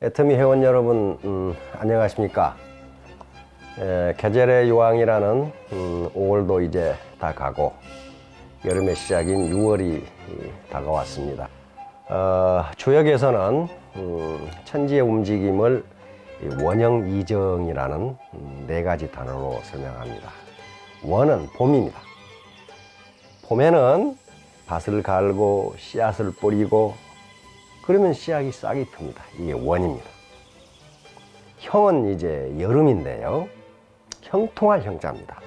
애터미 회원 여러분, 안녕하십니까? 계절의 요항이라는 5월도 이제 다 가고 여름의 시작인 6월이 다가왔습니다. 주역에서는 천지의 움직임을 원형 이정이라는 4가지 단어로 설명합니다. 원은 봄입니다. 봄에는 밭을 갈고 씨앗을 뿌리고 그러면 씨앗이 싹이 틉니다. 이게 원입니다. 형은 이제 여름인데요. 형통할 형자입니다.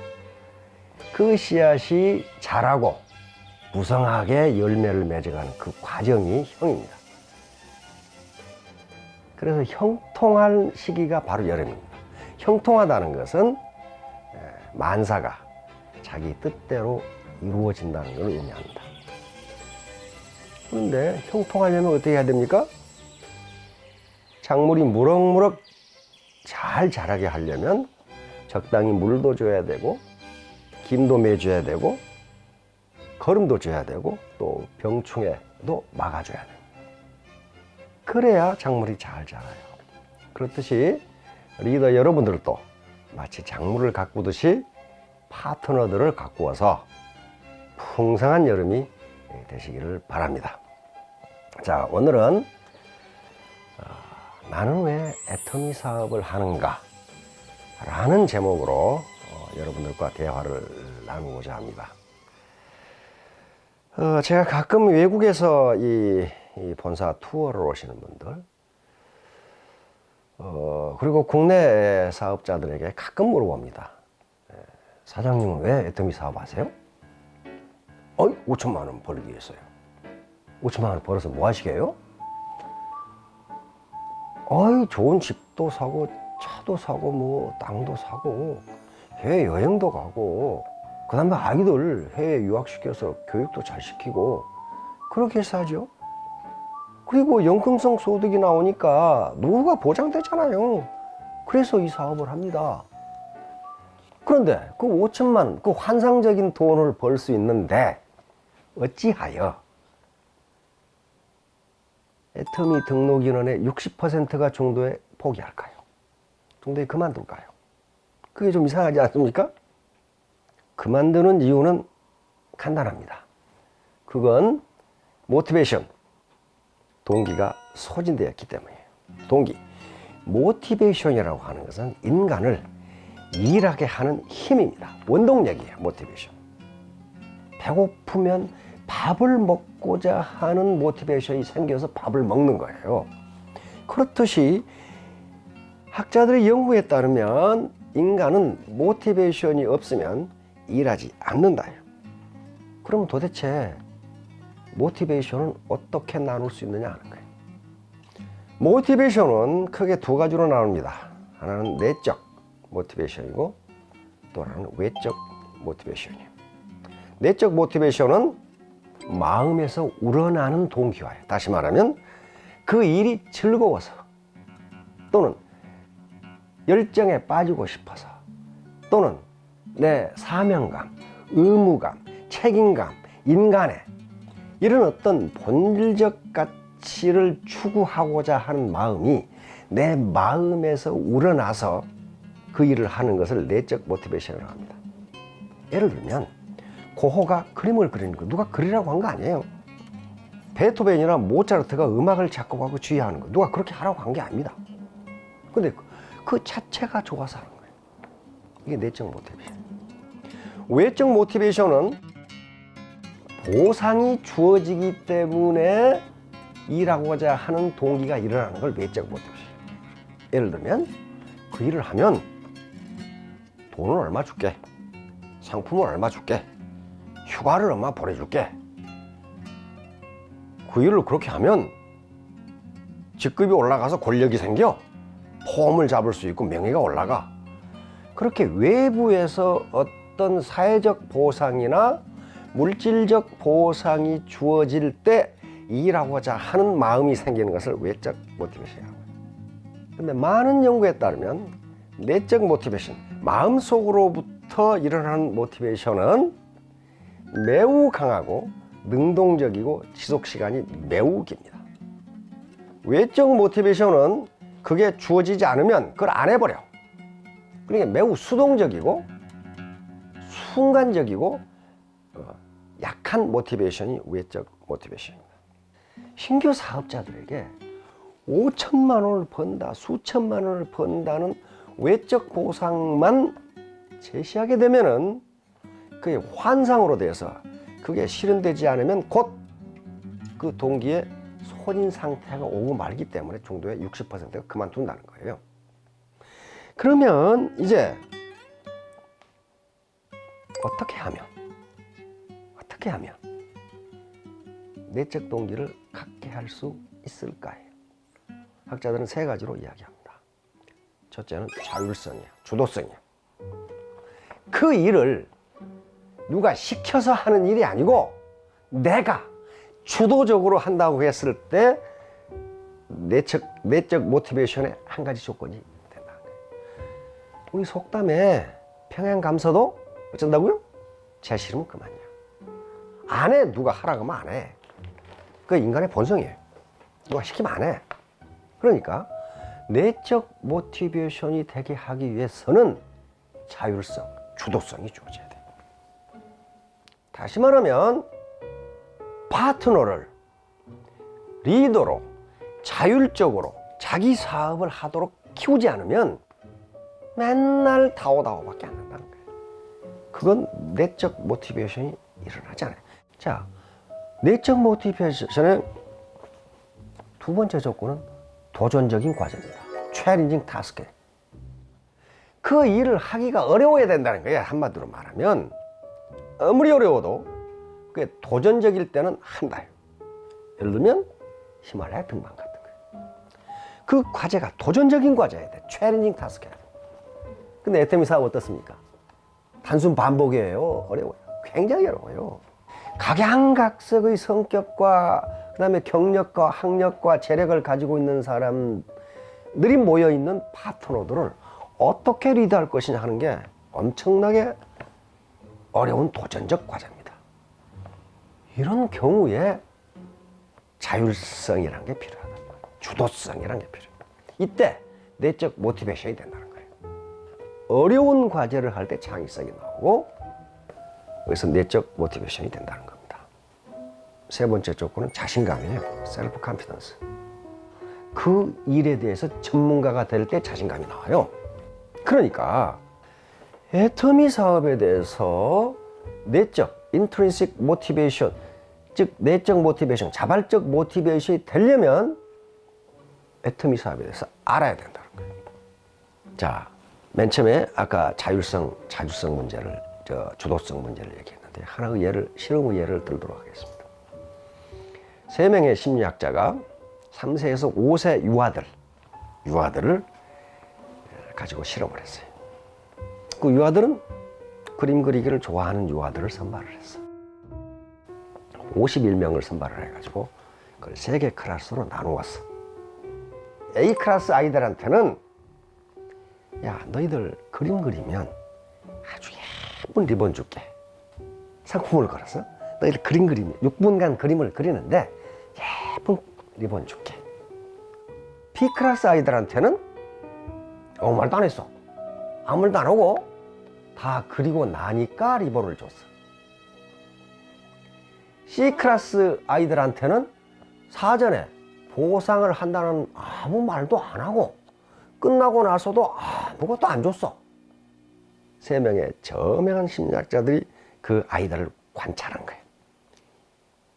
그 씨앗이 자라고 무성하게 열매를 맺어가는 그 과정이 형입니다. 그래서 형통할 시기가 바로 여름입니다. 형통하다는 것은 만사가 자기 뜻대로 이루어진다는 걸 의미합니다. 그런데 형통하려면 어떻게 해야 됩니까? 작물이 무럭무럭 잘 자라게 하려면 적당히 물도 줘야 되고 김도 매줘야 되고 거름도 줘야 되고 또 병충해도 막아줘야 돼요. 그래야 작물이 잘 자라요. 그렇듯이 리더 여러분들도 마치 작물을 가꾸듯이 파트너들을 가꾸어서 풍성한 여름이 되시기를 바랍니다. 자, 오늘은 나는 왜 애터미 사업을 하는가 라는 제목으로 여러분들과 대화를 나누고자 합니다. 제가 가끔 외국에서 이 본사 투어를 오시는 분들 그리고 국내 사업자들에게 가끔 물어봅니다. 사장님은 왜 애터미 사업 하세요? 5천만 원 벌기 위해서요. 5천만 원 벌어서 뭐 하시게요? 좋은 집도 사고 차도 사고 뭐 땅도 사고 해외 여행도 가고 그 다음에 아이들 해외 유학시켜서 교육도 잘 시키고 그렇게 해서 하죠. 그리고 연금성 소득이 나오니까 노후가 보장되잖아요. 그래서 이 사업을 합니다. 그런데 그 5천만 그 환상적인 돈을 벌 수 있는데 어찌하여 애터미 등록 인원의 60%가 중도에 포기할까요? 중도에 그만둘까요? 그게 좀 이상하지 않습니까? 그만두는 이유는 간단합니다. 그건 모티베이션, 동기가 소진되었기 때문이에요. 동기, 모티베이션이라고 하는 것은 인간을 일하게 하는 힘입니다. 원동력이에요. 모티베이션. 배고프면 밥을 먹고자 하는 모티베이션이 생겨서 밥을 먹는 거예요. 그렇듯이 학자들의 연구에 따르면 인간은 모티베이션이 없으면 일하지 않는다요. 그럼 도대체 모티베이션은 어떻게 나눌 수 있느냐 하는 거예요. 모티베이션은 크게 2가지로 나눕니다. 하나는 내적 모티베이션이고 또 하나는 외적 모티베이션이에요. 내적 모티베이션은 마음에서 우러나는 동기화예요. 다시 말하면 그 일이 즐거워서 또는 열정에 빠지고 싶어서 또는 내 사명감, 의무감, 책임감, 인간의 이런 어떤 본질적 가치를 추구하고자 하는 마음이 내 마음에서 우러나서 그 일을 하는 것을 내적 모티베이션이라고 합니다. 예를 들면 고호가 그림을 그리는 거 누가 그리라고 한 거 아니에요. 베토벤이나 모차르트가 음악을 작곡하고 지휘하는 거 누가 그렇게 하라고 한 게 아닙니다. 근데 그 자체가 좋아서 하는 거예요. 이게 내적 모티베이션. 외적 모티베이션은 보상이 주어지기 때문에 일하고자 하는 동기가 일어나는 걸 외적 모티베이션. 예를 들면 그 일을 하면 돈을 얼마 줄게, 상품을 얼마 줄게, 휴가를 얼마 보내줄게. 그 일을 그렇게 하면 직급이 올라가서 권력이 생겨 폼을 잡을 수 있고 명예가 올라가. 그렇게 외부에서 어떤 사회적 보상이나 물질적 보상이 주어질 때 일하고자 하는 마음이 생기는 것을 외적 모티베이션이라고 해요. 그런데 많은 연구에 따르면 내적 모티베이션, 마음속으로부터 일어나는 모티베이션은 매우 강하고 능동적이고 지속시간이 매우 깁니다. 외적 모티베이션은 그게 주어지지 않으면 그걸 안 해버려. 그러니까 매우 수동적이고 순간적이고 약한 모티베이션이 외적 모티베이션입니다. 신규 사업자들에게 5천만 원을 번다, 수천만 원을 번다는 외적 보상만 제시하게 되면은 그게 환상으로 돼서 그게 실현되지 않으면 곧 그 동기의 손인 상태가 오고 말기 때문에 중도의 60%가 그만둔다는 거예요. 그러면 이제 어떻게 하면 내적 동기를 갖게 할 수 있을까요? 학자들은 세 가지로 이야기합니다. 첫째는 자율성이야, 주도성이야. 그 일을 누가 시켜서 하는 일이 아니고 내가 주도적으로 한다고 했을 때 내적 모티베이션의 한 가지 조건이 된다는 거예요. 우리 속담에 평행감사도 어쩐다고요? 제 싫으면 그만이야. 안 해. 누가 하라고 하면 안 해. 그 인간의 본성이에요. 누가 시키면 안 해. 그러니까 내적 모티베이션이 되게 하기 위해서는 자율성, 주도성이 주어져야 돼. 다시 말하면 파트너를 리더로 자율적으로 자기 사업을 하도록 키우지 않으면 맨날 다오다오밖에 안 한다는 거예요. 그건 내적 모티베이션이 일어나지 않아요. 자, 내적 모티베이션의 두 번째 조건은 도전적인 과정입니다. 챌린징 타스크. 그 일을 하기가 어려워야 된다는 거예요. 한마디로 말하면 아무리 어려워도 그게 도전적일 때는 한다. 예를 들면 히말라야 등반 같은 거예요. 그 과제가 도전적인 과제여야 돼. 챌린징 타스크야. 근데 애터미 사업 어떻습니까? 단순 반복이에요. 어려워요. 굉장히 어려워요. 각양각색의 성격과 그다음에 경력과 학력과 재력을 가지고 있는 사람들이 모여있는 파트너들을 어떻게 리드할 것이냐 하는 게 엄청나게 어려운 도전적 과제입니다. 이런 경우에 자율성이라는 게 필요하다. 주도성이라는 게 필요합니다. 이때 내적 모티베이션이 된다는 거예요. 어려운 과제를 할 때 창의성이 나오고 그래서 내적 모티베이션이 된다는 겁니다. 세 번째 조건은 자신감이에요. 셀프 컨피던스. 그 일에 대해서 전문가가 될 때 자신감이 나와요. 그러니까 애터미 사업에 대해서 내적 인트린식 모티베이션, 즉 내적 모티베이션, 자발적 모티베이션이 되려면 애터미 사업에 대해서 알아야 된다는 거예요. 자, 맨 처음에 아까 자율성, 자주성 문제를, 주도성 문제를 얘기했는데 하나의 실험의 예를 들도록 하겠습니다. 3명의 심리학자가 3세에서 5세 유아들을 가지고 실험을 했어요. 그 유아들은 그림 그리기를 좋아하는 유아들을 선발을 했어. 51명을 선발을 해가지고 그걸 3개 클래스로 나누었어. A 클래스 아이들한테는 야, 너희들 그림 그리면 아주 예쁜 리본 줄게. 상품을 걸어서 너희들 그림 그리면 6분간 그림을 그리는데 예쁜 리본 줄게. B 클래스 아이들한테는 아무 말도 안 했어. 아무 말도 안 하고 다 그리고 나니까 리본을 줬어. C 클래스 아이들한테는 사전에 보상을 한다는 아무 말도 안 하고 끝나고 나서도 아무것도 안 줬어. 3명의 저명한 심리학자들이 그 아이들을 관찰한 거예요.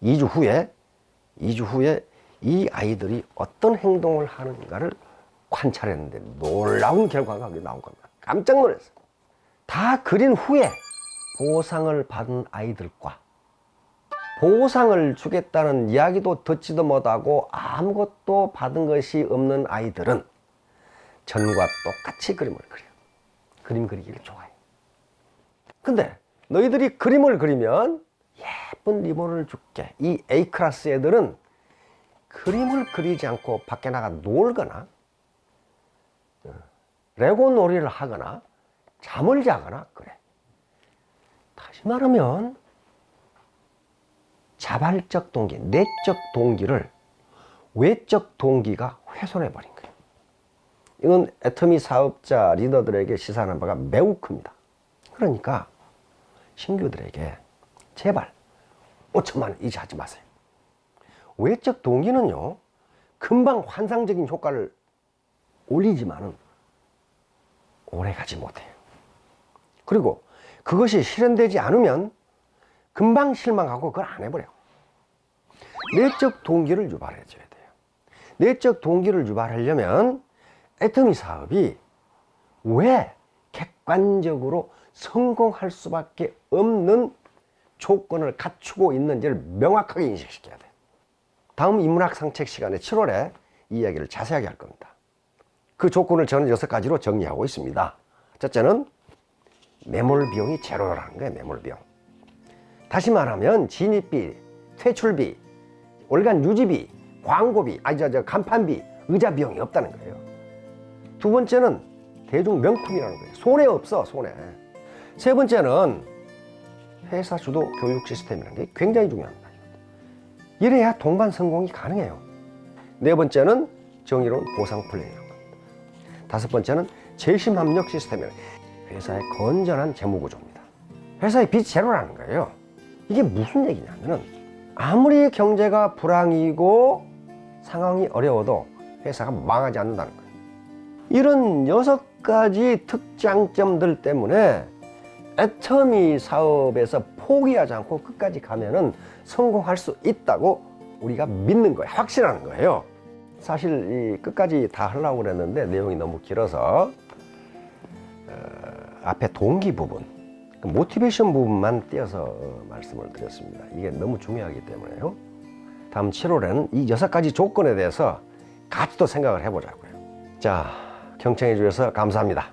2주 후에 이 아이들이 어떤 행동을 하는가를 관찰했는데 놀라운 결과가 나온 겁니다. 깜짝 놀랐어요. 다 그린 후에 보상을 받은 아이들과 보상을 주겠다는 이야기도 듣지도 못하고 아무것도 받은 것이 없는 아이들은 전과 똑같이 그림을 그려요. 그림 그리기를 좋아해요. 근데 너희들이 그림을 그리면 예쁜 리본을 줄게. 이 A 클래스 애들은 그림을 그리지 않고 밖에 나가 놀거나 레고 놀이를 하거나 잠을 자거나 그래. 다시 말하면 자발적 동기, 내적 동기를 외적 동기가 훼손해 버린 거예요. 이건 애터미 사업자 리더들에게 시사하는 바가 매우 큽니다. 그러니까 신규들에게 제발 5천만 원 이자하지 마세요. 외적 동기는요, 금방 환상적인 효과를 올리지만은 오래 가지 못해요. 그리고 그것이 실현되지 않으면 금방 실망하고 그걸 안 해버려요. 내적 동기를 유발해줘야 돼요. 내적 동기를 유발하려면 애터미 사업이 왜 객관적으로 성공할 수밖에 없는 조건을 갖추고 있는지를 명확하게 인식시켜야 돼요. 다음 인문학 상책 시간에 7월에 이 이야기를 자세하게 할 겁니다. 그 조건을 저는 6가지로 정리하고 있습니다. 첫째는 매몰 비용이 제로라는 거예요. 매몰 비용. 다시 말하면 진입비, 퇴출비, 월간 유지비, 광고비, 간판비, 의자 비용이 없다는 거예요. 두 번째는 대중 명품이라는 거예요. 손해 없어, 손해. 세 번째는 회사 주도 교육 시스템이라는 게 굉장히 중요합니다. 이래야 동반 성공이 가능해요. 네 번째는 정의로운 보상 플랜이라는 겁니다. 다섯 번째는 재심 합력 시스템이라는 회사의 건전한 재무 구조입니다. 회사의 빚 제로라는 거예요. 이게 무슨 얘기냐면은 아무리 경제가 불황이고 상황이 어려워도 회사가 망하지 않는다는 거예요. 이런 6가지 특장점들 때문에 애터미 사업에서 포기하지 않고 끝까지 가면은 성공할 수 있다고 우리가 믿는 거예요. 확실한 거예요. 사실 이 끝까지 다 하려고 그랬는데 내용이 너무 길어서 앞에 동기 부분, 모티베이션 부분만 띄어서 말씀을 드렸습니다. 이게 너무 중요하기 때문에요. 다음 7월에는 이 6가지 조건에 대해서 같이 또 생각을 해보자고요. 자, 경청해 주셔서 감사합니다.